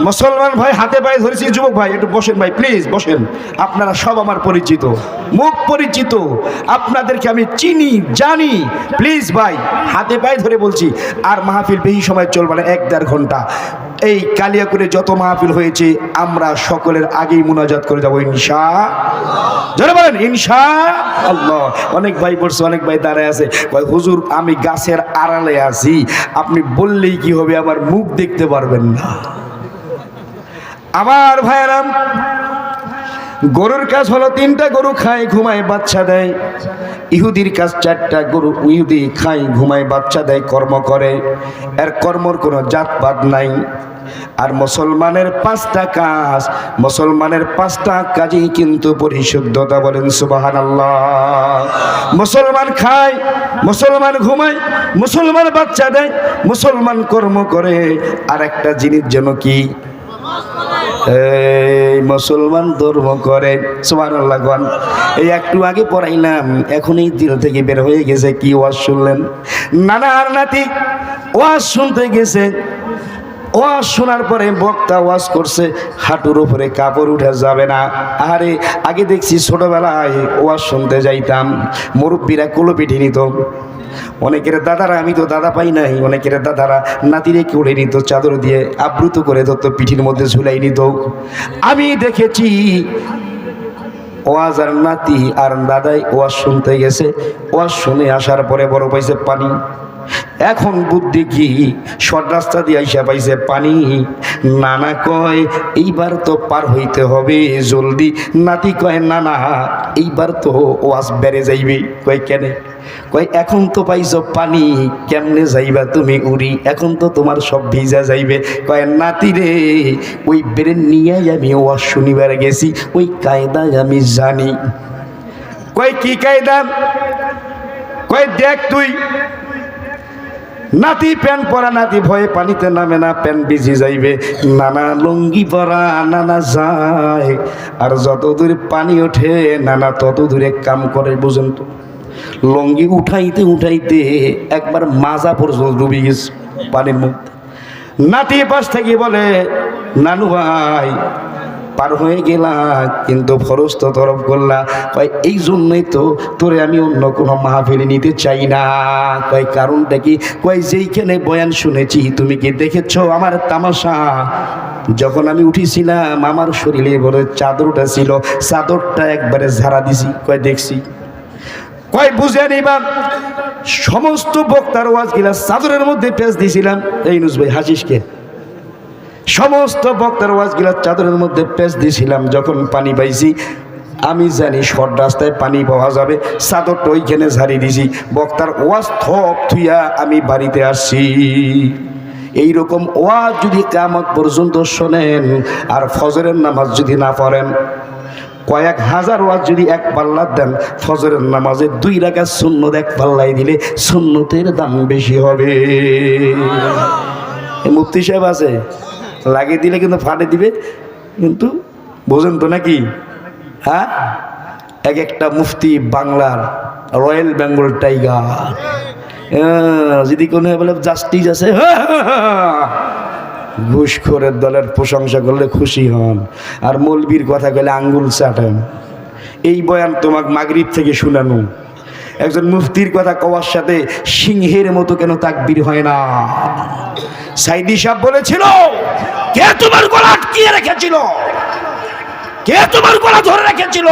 মুসলমান ভাই হাতে পায়ে ধরেছি, যুবক ভাই একটু বসেন ভাই, প্লিজ বসেন। আপনারা সব আমার পরিচিত, মুখ পরিচিত, আপনাদেরকে আমি চিনি জানি। প্লিজ ভাই হাতে পায়ে ধরে বলছি, আর মাহফিল বেশি সময় চলবে না, 1-1.5 ঘন্টা। এই কালিয়াকুরে যত মাহফিল হয়েছে আমরা সকলের আগেই মুনাজাত করে যাবো ইনশাআল্লাহ। যারা বলেন ইনশাআল্লাহ। অনেক ভাই বলছে, অনেক ভাই দাঁড়ায় আছে, কয় হুজুর আমি গাছের আড়ালে আছি, আপনি বললেই কি হবে, আমার মুখ দেখতে পারবেন না। আমার ভাইরাম, গরুর কাজ হলো 3টা গরু খায় ঘুমায় বাচ্চা দেয়, ইহুদির কাজ 4টা গরু, ইহুদি খায় ঘুমায় বাচ্চা দেয়, কর্ম করে, এর কর্মর কোনো জাতপাত নাই। আর মুসলমানের 5টা কাজ, মুসলমানের 5টা কাজই কিন্তু পরিশুদ্ধতা, বলেন সুবহানাল্লাহ। মুসলমান খায়, মুসলমান ঘুমায়, মুসলমান বাচ্চা দেয়, মুসলমান কর্ম করে, আর একটা জিনিস যেন কি, এই মুসলমান ধর্ম করে। সুবহানাল্লাহ। এই একটু আগে পড়াইলাম, এখনই দিল থেকে বের হয়ে গেছে। কি ওয়াজ শুনলেন? নানা আর নাতি ওয়াজ শুনতে গেছে। ওয়াজ শোনার পরে বক্তা ওয়াজ করছে, হাঁটুর উপরে কাপড় উঠে যাবে না। আরে আগে দেখছি ছোটবেলায় ওয়াজ শুনতে যাইতাম, মুরব্বীরা কোলে পিঠে নিত, অনেকের দাদারা, আমি তো দাদা পাই নাই, অনেকের দাদারা নাতিরে কোলে নিত, চাদর দিয়ে আবৃত করে ধরতো, পিঠির মধ্যে ঝুলাই নিত। আমি দেখেছি ওয়াজ আর নাতি আর দাদাই ওয়াজ শুনতে গেছে, ওয়াজ শুনে আসার পরে বড় পাইছে পানি। এখন বুদ্ধি কি, শর্ট রাস্তা দিয়ে আইসা পাইছে পানি। নানা কয় এইবার তো পার হইতে হবে জলদি। নাতি কয় না না, এইবার তো ওয়াজ বেড়ে যাইবে। কয় কেনে? কয় এখন তো পাইছো পানি, কেমনে যাইবা তুমি উড়ি, এখন তো তোমার সব ভিজা যাইবে। কয় নাতি রে, ওই বেড়ে নিয়ে আমি ওয়াজ শুনিবার গেছি, ওই কায়দা আমি জানি। কয় কি কায়দা? কয় দেখ তুই, নাতি প্যান্ট পরা, নাতি ভয়ে পানিতে নামে না, প্যান্ট ভিজে যাইবে। নানা লুঙ্গি পরা, নানা যায়, আর যত দূরে পানি ওঠে নানা তত দূরে কাম করে। বুঝেন তো, লুঙ্গি উঠাইতে উঠাইতে একবার মাজা পর্যন্ত ডুবে গেছে পানির মধ্যে। নাতি পাশ থেকে বলে, নানু ভাই পার হয়ে গেলা, কিন্তু ফরজ তো তরফ করলা। কয় এই জন্যই তো তোরে আমি অন্য কোনো মাহফিলে নিতে চাই না। কয় কারণটা কি? কয় যেইখানে বয়ান শুনেছি, তুমি কি দেখেছো আমার তামাশা? যখন আমি উঠেছিলাম আমার শরীরে বলে চাদরটা ছিল, চাদরটা একবারে ঝাড়া দিছি। কয় দেখছি। কয় বুঝে নিবা, সমস্ত বক্তার ওয়াজ গিলা চাদরের মধ্যে পেঁচ দিয়েছিলাম। এই নুস ভাই হাসিসকে, সমস্ত বক্তার ওয়াজ গিলা চাদরের মধ্যে পেঁচ দিয়েছিলাম। যখন পানি পাইছি, আমি জানি শর্ট রাস্তায় পানি পাওয়া যাবে, চাদরটা ওইখানে ঝাড়ি দিছি। বক্তার ওয়াজ থপ থুইয়া আমি বাড়িতে আসছি। এইরকম ওয়াজ যদি কিয়ামত পর্যন্ত শোনেন, আর ফজরের নামাজ যদি না পড়েন, কয়েক হাজার ওয়াজ যদি এক পাল্লা দেন, ফজরের নামাজে 2 রাকাত সুন্নত এক পাল্লাই দিলে সুন্নতের দাম বেশি হবে। মুফতি সাহেব আছে, লাগিয়ে দিলে কিন্তু ফাটে দিবে, কিন্তু বোঝেন তো নাকি? হ্যাঁ, এক একটা মুফতি বাংলার রয়্যাল বেঙ্গল টাইগার। যদি কোনো বলে জাস্টিস আছে, ঘুষখোরের দলের প্রশংসা করলে খুশি হন, আর মৌলবীর কথা কইলে আঙ্গুল চাটেন। এই বয়ান তোমাকে মাগরিব থেকে শুনানো। একজন মুফতির কথা কওয়ার সাথে সিংহের মতো কেন তাকবীর হয় না? সাইদি সাহেব বলেছিল, কে তোমার গলা আটকিয়ে রেখেছিল? কে তোমার গলা ধরে রেখেছিল?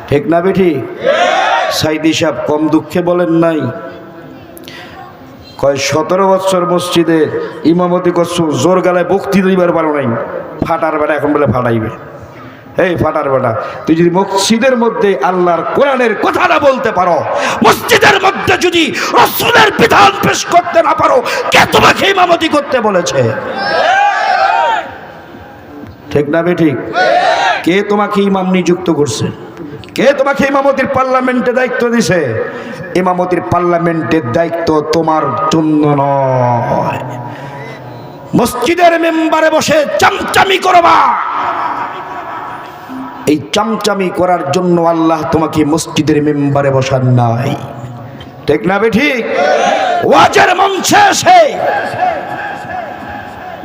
ঠিক না বেঠি? সাইদি সাহেব কম দুঃখে বলেন নাই। কয় 17 বছর মসজিদে ইমামতি করছো, জোর গালায় বক্তি দিবার পারো নাই, ফাটার বেটা এখন বলে ফাটাইবে। এই ফাটার বেটা, তুই যদি মসজিদের মধ্যে আল্লাহর কোরআনের কথাটা বলতে পারো, মসজিদের মধ্যে যদি রাসূলের বিধান পেশ করতে না পারো, কে তোমাকে ইমামতি করতে বলেছে? ঠিক না বেঠিক? কে তোমাকে ইমাম নিযুক্ত করছে? কে তোমাকে ইমামতির পার্লামেন্টে দায়িত্ব দিছে? ইমামতির পার্লামেন্টের দায়িত্ব তোমার জন্য নয়। মসজিদের মেম্বারে বসে চামচামি করবা, এই চামচামি করার জন্য আল্লাহ তোমাকে মসজিদের মেম্বারে বসান নাই। ঠিক না বেঠিক? ওয়াজের মঞ্চে এসে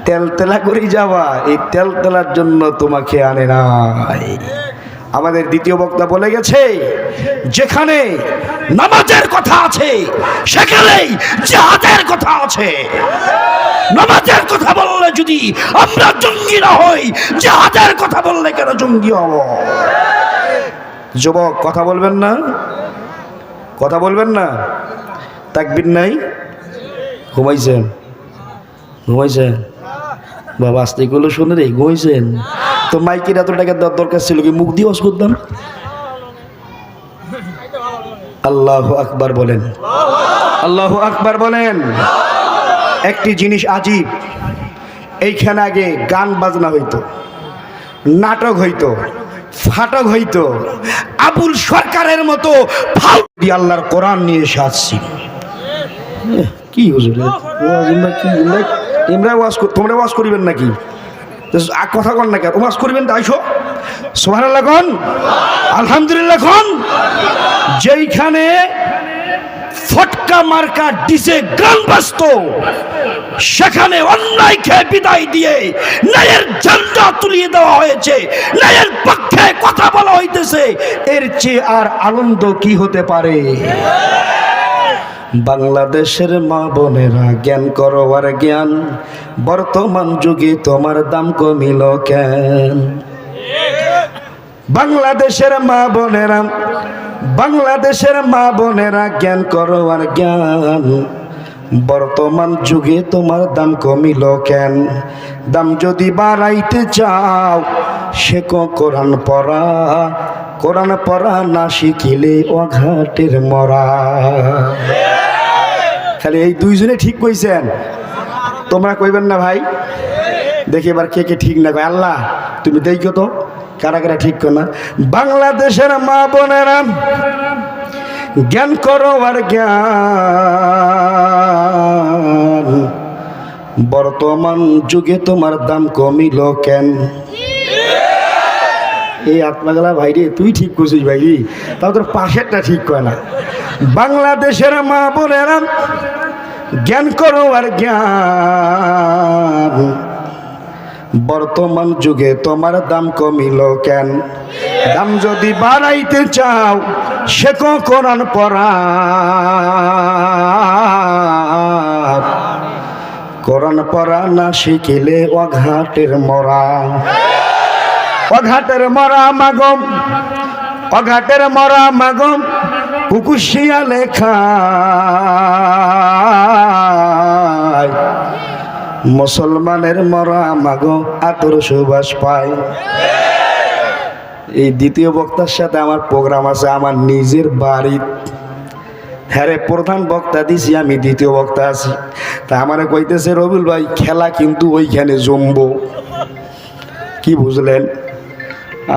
তেলতেলা করে যাওয়া, এই তেলতেলার জন্য তোমাকে আনে নাই। আমাদের দ্বিতীয় বক্তা বলে গেছে, যেখানে নামাজের কথা আছে সেখানেই জিহাদের কথা আছে। নামাজের কথা বললে যদি আমরা জঙ্গি না হই, জিহাদের কথা বললে কেন জঙ্গি হব? যুবক কথা বলবেন না, কথা বলবেন না? তাকবীর নাই? ঘুমাইছেন? ঘুমাইছেন বাবা? আস্তে গুলো শুনে রে, ঘুমাইছেন তো? মাইকের এত টাকা দেওয়ার দরকার ছিল কি? মুখ দিয়ে ওয়াজ করতাম। আল্লাহু আকবার বলেন, আল্লাহু আকবার বলেন। একটি জিনিস আজীব, এইখানে আগে গান বাজনা হইতো, নাটক হইতো, ফাটক হইতো। আবুল সরকারের মতো ফাউল আল্লাহর কোরআন নিয়ে এসে আসছি। কি হুজুর তোমরা ওয়াজ করিবেন নাকি? কথা কন না, ওয়াজ করিবেন আইসো। সুবহানাল্লাহ কোন, আলহামদুলিল্লাহ কোন। যেইখানে ফটকা মার্কা ডিজে গান বাজত, সেখানে অন্যায়কে বিদায় দিয়ে ন্যায়ের ঝান্ডা তুলিয়ে দেওয়া হয়েছে, ন্যায়ের পক্ষে কথা বলা হইতেছে। এর চেয়ে আর আনন্দ কি হতে পারে? বাংলাদেশের মা বোনেরা জ্ঞান করো আর জ্ঞান, বর্তমান যুগে তোমার দাম কমিল কেন? বাংলাদেশের মা বোনেরা, বাংলাদেশের মা বোনেরা জ্ঞান করো আর জ্ঞান, বর্তমান যুগে তোমার দাম কমিল কেন? দাম যদি বাড়াইতে চাও শেখো কোরআন পড়া, কোরআন পড়া না শিখিলে অঘাটের মরা। খালি এই দুইজনে ঠিক কইছেন, তোমরা কইবেন না ভাই? দেখি এবার কে কে ঠিক না কয়। আল্লাহ তুমি দেখো তো কারা কারা ঠিক কর না। বাংলাদেশের মা বোনেরা জ্ঞান করো আর জ্ঞান, বর্তমান যুগে তোমার দাম কমিল কেন? এই আত্মাগলা ভাই রে, তুই ঠিক করছিস ভাই, তাও তোর পাশেরটা ঠিক কয় না। বাংলাদেশের মা বোনেরা জ্ঞান করো আর জ্ঞান, বর্তমান যুগে তোমার দাম কমিল কেন? দাম যদি বাড়াইতে চাও শেখো কোরআন পড়া, কোরআন পড়া না শিখিলে অঘাটের মরা। অঘাটের মরা মাগম, অঘাটের মরা মাগম, কুকুশিয়া লেখা মুসলমানের মরা মাগো আতর সুবাস পায়। এই দ্বিতীয় বক্তার সাথে আমার প্রোগ্রাম আছে আমার নিজের বাড়ির। হ্যাঁ রে, প্রধান বক্তা দিছি আমি, দ্বিতীয় বক্তা আছি। তা আমারে কইতেছে রবিউল ভাই খেলা কিন্তু ওইখানে জমবো। কি বুঝলেন?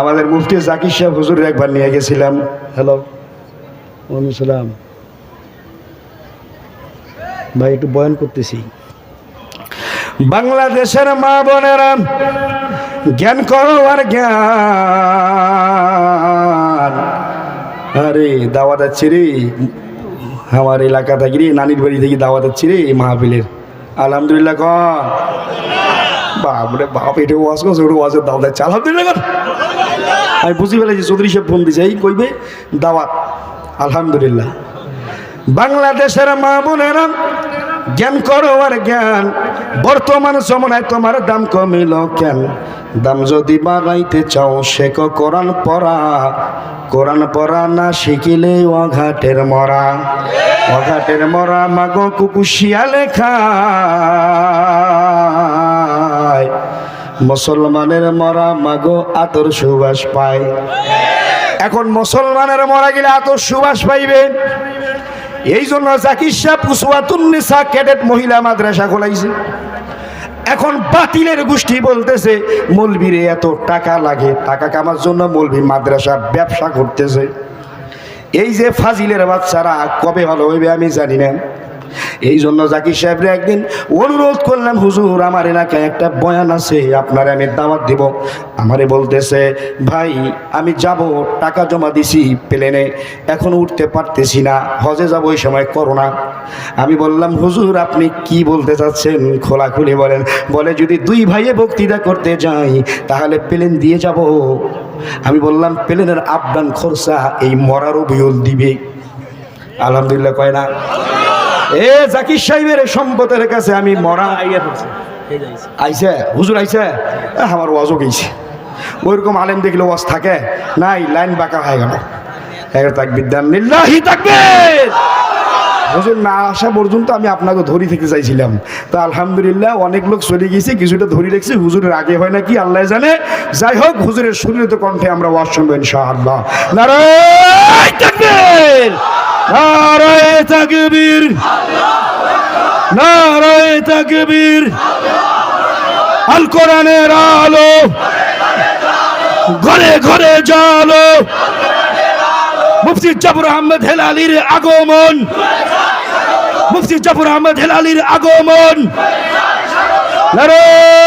আমাদের মুফতি জাকির সাহেব হুজুর একবার নিয়ে গেছিলাম। হ্যালো সালাম ভাই, একটু বয়ান করতেছি। বাংলাদেশের মা বোনেরা জ্ঞান করো আর জ্ঞান। আরে দাওয়াত আছে রে, আমার এলাকা থেকে রে, নানির বাড়ি থেকে দাওয়াত আছে রে মাহফিলের। আলহামদুলিল্লাহ কন। বাপরে বাপ, এটা ওয়াজ করছে, ওটা ওয়াজের দাওয়াত আছে। আলহামদুলিল্লাহ কন। আমি বুঝি ফেলেছি চৌধুরী সাহেব ফোন দিছে, এই কইবে দাওয়াত। আলহামদুলিল্লাহ। বাংলাদেশের মা বোনেরা জ্ঞান করো আর জ্ঞান, বর্তমান জমানায় তোমার দাম কমিল কেন? দাম যদি বাড়াইতে চাও শেখো কোরআন পড়া, কোরআন পড়া না শিখিলে অঘাটের মরা। অঘাটের মরা মাগো কুকুশিয়া লেখা, মুসলমানের মরা মাগো আতর সুবাস পায়। এখন মুসলমানের মরা গেলে আতর সুবাস পাইবে, এই জন্য জাকির সাহেব উসওয়াতুন্নিসা ক্যাডেট মহিলা মাদ্রাসা খোলাইছে। এখন বাতিলের গোষ্ঠী বলতেছে মৌলবীরে এত টাকা লাগে, টাকা কামার জন্য মৌলবী মাদ্রাসা ব্যবসা করতেছে। এই যে ফাজিলের বাচ্চারা কবে ভালো হইবে আমি জানি না। এই জন্য জাকির সাহেবরে একদিন অনুরোধ করলাম, হুজুর আমার এলাকায় একটা বয়ান আছে, আপনারে আমি দাওয়াত দিব। আমারে বলতেছে, ভাই আমি যাব, টাকা জমা দিছি প্লেনে, এখন উঠতে পারতেছি না, হজে যাব, ওই সময় করোনা। আমি বললাম, হুজুর আপনি কি বলতে চাচ্ছেন খোলাখুলি বলেন। বলে, যদি দুই ভাইয়ে বক্তৃতা করতে যাই তাহলে প্লেন দিয়ে যাব। আমি বললাম, প্লেনের আপ ডাউন খরচা এই মরার অভিযোগ দিবে। আলহামদুলিল্লাহ কয় না? এ জাকির সাহেবের সম্পদের কাছে আমি মরা আইছে, হুজুর আইছে, আমার ওয়াজও গেছে। ওইরকম আলেম দেখলে ওয়াজ থাকে নাই, লাইন বাঁকা হয়ে গেল। তাকবীর দেন, লিল্লাহি তাকবীর। হুজুর না আসা পর্যন্ত আমি আপনাকে ধরি থেকে চাইছিলাম, তা আলহামদুলিল্লাহ অনেক লোক চলে গেছে, কিছুটা ধরি রেখেছি। হুজুরের আগে হয় নাকি আল্লাহ জানে। যাই হোক, হুজুরের সুরিত কণ্ঠে আমরা ওয়াজ শুনবো ইনশাআল্লাহ। নারায়ে তাকবীর, নারায়ে তাকবীর, নারায়ে তাকবীর। আল কোরআনের আলো ঘরে ঘরে জালো, মুফতি জাফর আহমদ হেলালির আগমন, মুফতি জাফর আহমদ হেলালির আগমন। নারায়ে